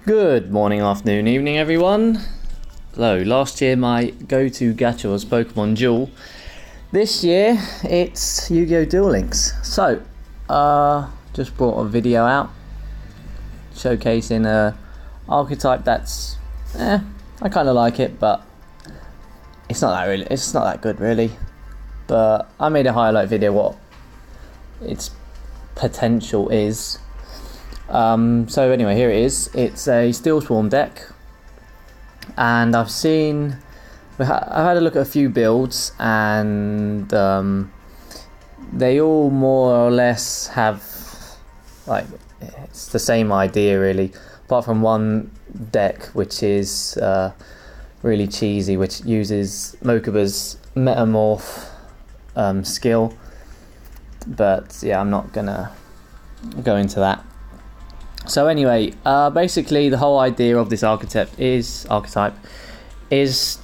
Good morning, afternoon, evening everyone. So last year my go-to gacha was Pokemon Duel. This year it's Yu-Gi-Oh! Duel Links. So just brought a video out showcasing a archetype that's I kind of like it, but it's not that good really. But I made a highlight video what its potential is. So anyway, here it is. It's a steelswarm deck, and I've had a look at a few builds, and they all more or less have it's the same idea really, apart from one deck which is really cheesy, which uses Mokuba's metamorph skill. But yeah, I'm not gonna go into that. So anyway, basically the whole idea of this archetype is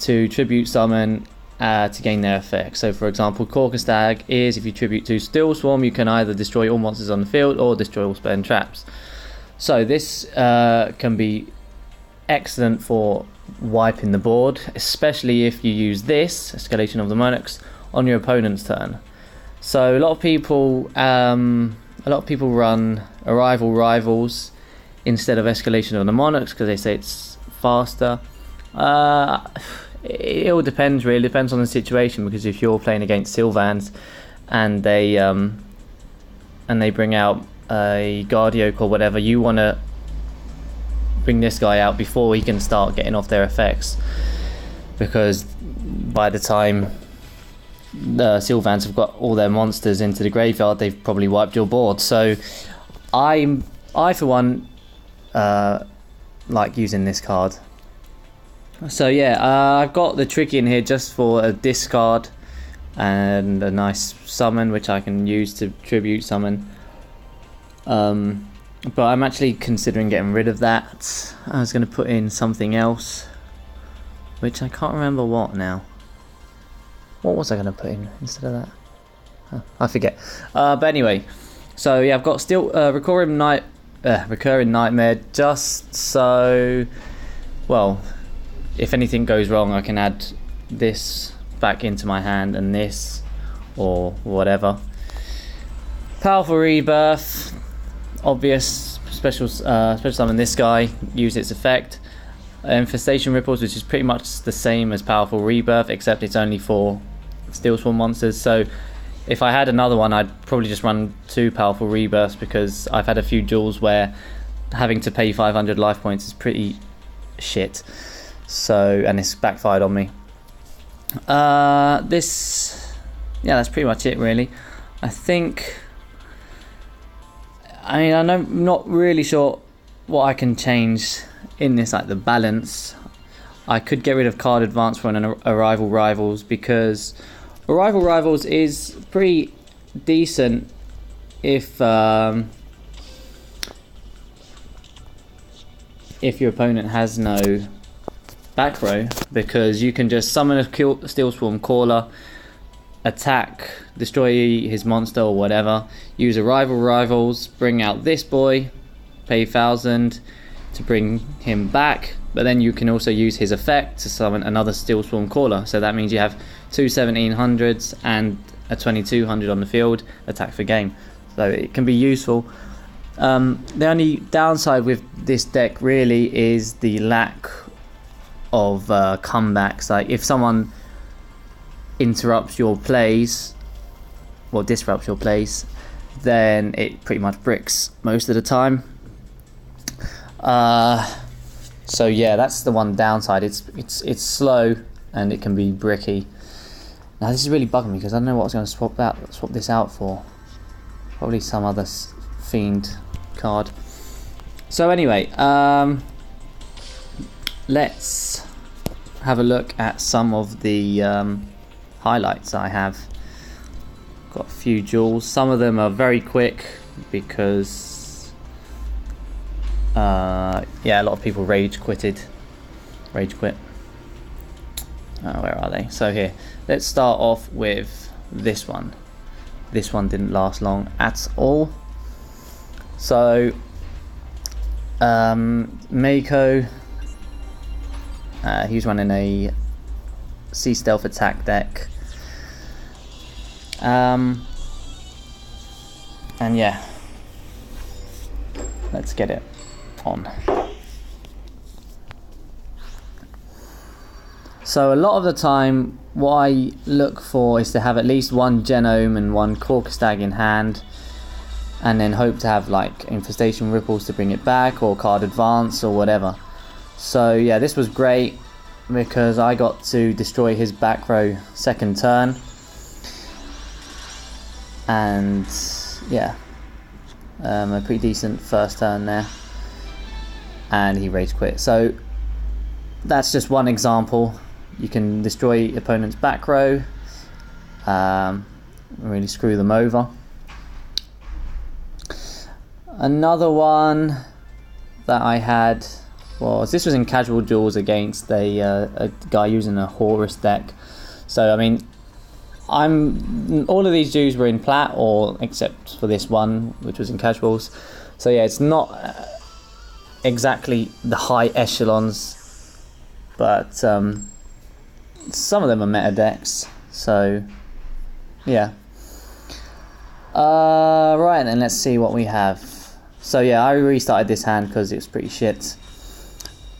to tribute summon to gain their effect. So for example, Corkastag is, if you tribute to Steelswarm, you can either destroy all monsters on the field or destroy all spell and traps. So this can be excellent for wiping the board, especially if you use this, Escalation of the Monarchs, on your opponent's turn. So a lot of people run Arrival Rivals instead of Escalation of the Monarchs because they say it's faster. It all depends really, depends on the situation, because if you're playing against Sylvans and they bring out a Guardioc or whatever, you want to bring this guy out before he can start getting off their effects, because by the time the Sylvans have got all their monsters into the graveyard, they've probably wiped your board. So I for one like using this card. So yeah, I've got the tricky in here just for a discard and a nice summon which I can use to tribute summon, but I'm actually considering getting rid of that. I was going to put in something else which I can't remember what now. What was I going to put in instead of that? Huh, I forget. But anyway, so yeah, I've got still recurring nightmare, just so, well, if anything goes wrong, I can add this back into my hand and this, or whatever. Powerful Rebirth, obvious special summon this guy, use its effect. Infestation Ripples, which is pretty much the same as Powerful Rebirth, except it's only for Steelswarm monsters. So if I had another one, I'd probably just run 2 Powerful Rebirths, because I've had a few duels where having to pay 500 life points is pretty shit. So, and it's backfired on me. Yeah, that's pretty much it really. I'm not really sure what I can change in this, like the balance. I could get rid of card advance for an Arrival Rivals, because Arrival Rivals is pretty decent if your opponent has no back row, because you can just summon a Steelswarm Caller, attack, destroy his monster or whatever, use Arrival Rivals, bring out this boy, pay 1,000 to bring him back, but then you can also use his effect to summon another Steelswarm Caller. So that means you have 2 1700s and a 2200 on the field, attack for game. So it can be useful. The only downside with this deck really is the lack of comebacks. Like if someone interrupts your plays or disrupts your plays, then it pretty much bricks most of the time. So yeah, that's the one downside. It's slow and it can be bricky. Now this is really bugging me because I don't know what I was going to swap this out for. Probably some other fiend card. So anyway, let's have a look at some of the highlights I have. Got a few duels. Some of them are very quick because yeah, a lot of people rage quit. Where are they? So here, let's start off with this one. This one didn't last long at all. So Mako, he's running a Sea Stealth attack deck. And yeah, let's get it on. So a lot of the time what I look for is to have at least one Genome and one Corkstag in hand, and then hope to have like Infestation Ripples to bring it back, or card advance or whatever. So yeah, this was great because I got to destroy his back row second turn, and yeah, a pretty decent first turn there, and he rage quit. So that's just one example. You can destroy opponent's back row, really screw them over. Another one that I had was, this was in casual duels against a guy using a Horus deck. So I mean, all of these duels were in plat, or except for this one, which was in casuals. So yeah, it's not exactly the high echelons, but some of them are meta decks. So yeah. Right then, let's see what we have. So yeah, I restarted this hand because it was pretty shit.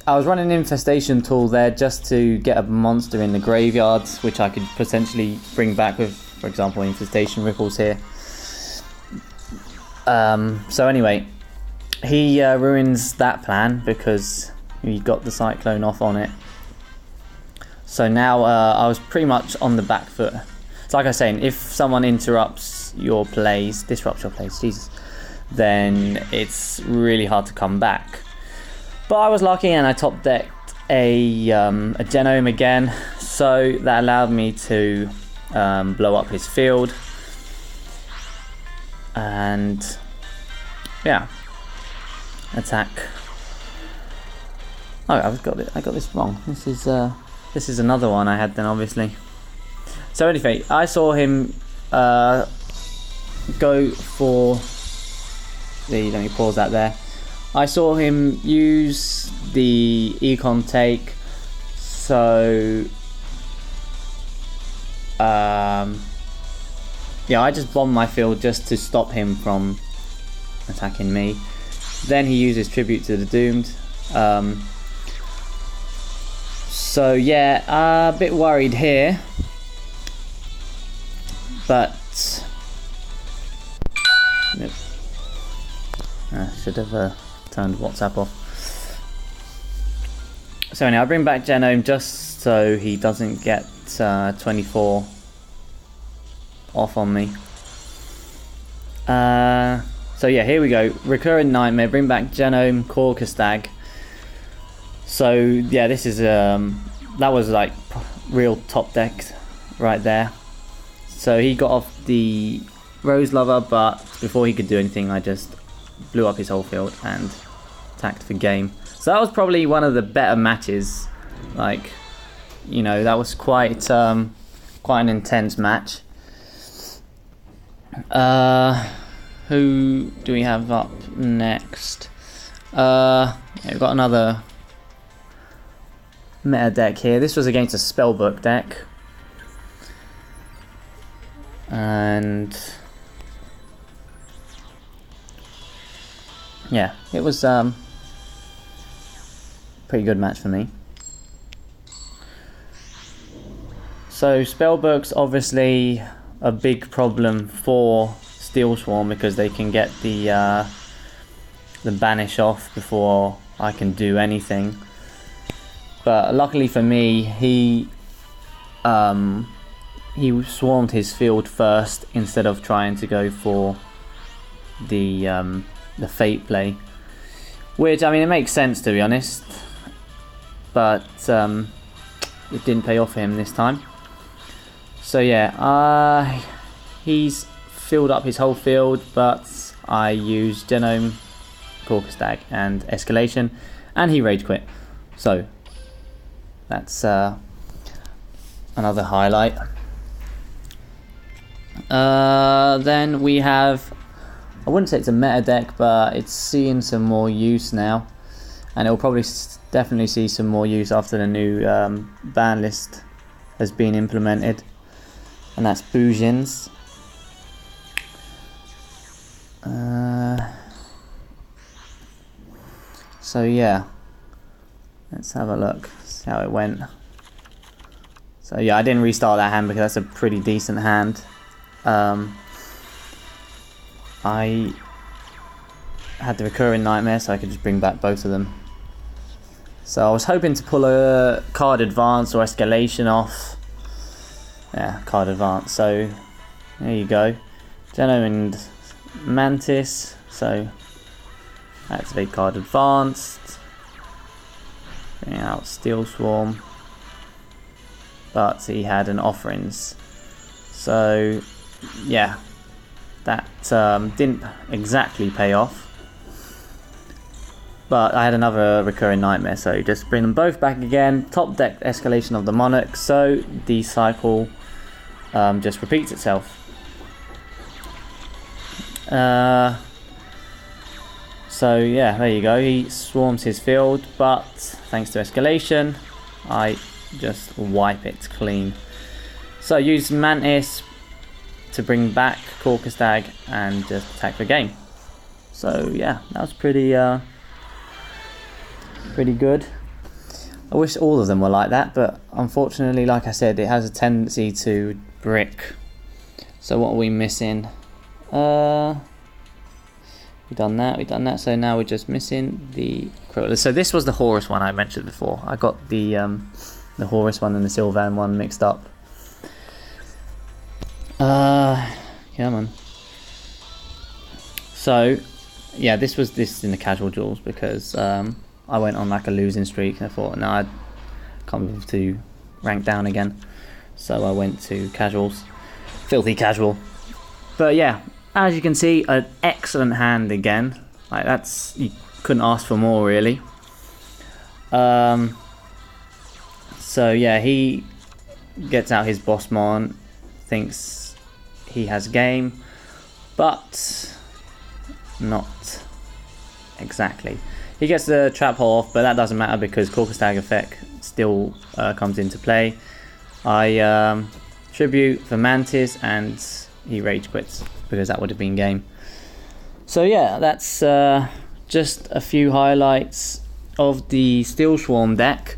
I was running an Infestation tool there just to get a monster in the graveyard, which I could potentially bring back with, for example, Infestation Ripples here. So anyway, he ruins that plan because he got the Cyclone off on it. So now I was pretty much on the back foot. It's like I was saying, if someone disrupts your plays, Jesus, then it's really hard to come back. But I was lucky and I top decked a Genome again, so that allowed me to blow up his field. And yeah, attack. Oh, I got this wrong. This is another one I had then, obviously. So anyway, I saw him go for the, let me pause that there. I saw him use the Econ take, so yeah, I just bombed my field just to stop him from attacking me. Then he uses Tribute to the Doomed. So yeah, a bit worried here, but nope. I should have turned WhatsApp off. So anyway, I bring back Genome just so he doesn't get 24 off on me. So yeah, here we go. Recurrent Nightmare, bring back Genome, Corkstag. So yeah, this is that was like real top deck right there. So he got off the Rose Lover, but before he could do anything, I just blew up his whole field and attacked for game. So that was probably one of the better matches. Like, you know, that was quite an intense match. Who do we have up next? Yeah, we've got another meta deck here. This was against a Spellbook deck, and yeah, it was pretty good match for me. So Spellbook's obviously a big problem for Steelswarm because they can get the banish off before I can do anything. But luckily for me, he swarmed his field first instead of trying to go for the Fate play, which, I mean, it makes sense, to be honest, but it didn't pay off for him this time. So yeah, he's filled up his whole field, but I used Genome, Corkstag and Escalation, and he rage quit. So that's another highlight. Then we have I wouldn't say it's a meta deck, but it's seeing some more use now, and it'll probably definitely see some more use after the new ban list has been implemented, and that's Bujin's. So yeah, let's have a look, see how it went. So yeah, I didn't restart that hand because that's a pretty decent hand. I had the recurring nightmare, so I could just bring back both of them. So I was hoping to pull a card advance or escalation off. Yeah, card advance. So there you go, Geno and Mantis. So activate card advanced. Bring out steelswarm. But he had an offerings. So yeah, that didn't exactly pay off. But I had another recurring nightmare, so just bring them both back again. Top deck escalation of the Monarch, so the cycle just repeats itself. So yeah, there you go. He swarms his field, but thanks to escalation, I just wipe it clean. So use Mantis to bring back Corkostag and just attack the game. So yeah, that was pretty good. I wish all of them were like that, but unfortunately, like I said, it has a tendency to brick. So what are we missing? We've done that, so now we're just missing the Crotalus. So this was the Horus one I mentioned before. I got the Horus one and the Sylvan one mixed up. Come on. So yeah, this was in the casual duels because I went on like a losing streak and I thought, no, I can't be able to rank down again. So I went to casuals, filthy casual. But yeah, as you can see, an excellent hand again. Like that's, you couldn't ask for more really. So yeah, he gets out his Bossmon, thinks he has game, but not exactly. He gets the trap hole off, but that doesn't matter because Corkostag effect still comes into play. I tribute for Mantis and he rage quits because that would have been game. So yeah, that's just a few highlights of the steelswarm deck.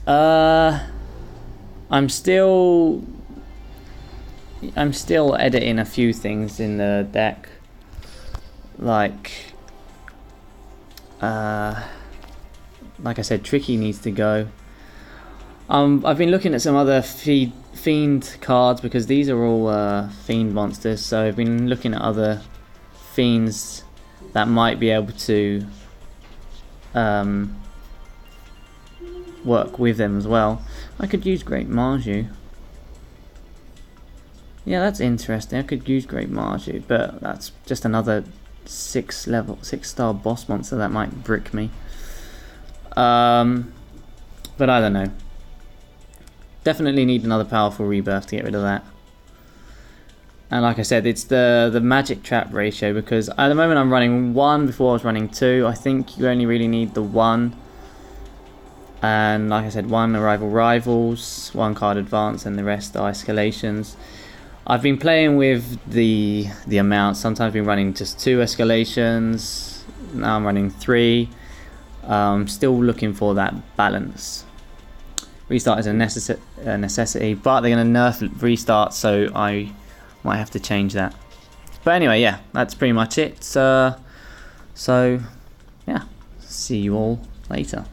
I'm still editing a few things in the deck, like I said, Tricky needs to go. I've been looking at some other fiend cards because these are all fiend monsters, so I've been looking at other fiends that might be able to work with them as well. I could use Great Marju. Yeah, that's interesting. I could use Great Marju, but that's just another 6-star boss monster that might brick me. But I don't know. Definitely need another powerful rebirth to get rid of that. And like I said, it's the magic trap ratio, because at the moment I'm running 1, before I was running 2. I think you only really need the 1. And like I said, 1 arrival rivals, 1 card advance, and the rest are escalations. I've been playing with the amount. Sometimes I've been running just 2 escalations. Now I'm running 3. Still looking for that balance. Restart is a necessity, but they're going to nerf restart, so I might have to change that. But anyway, yeah, that's pretty much it. So yeah, see you all later.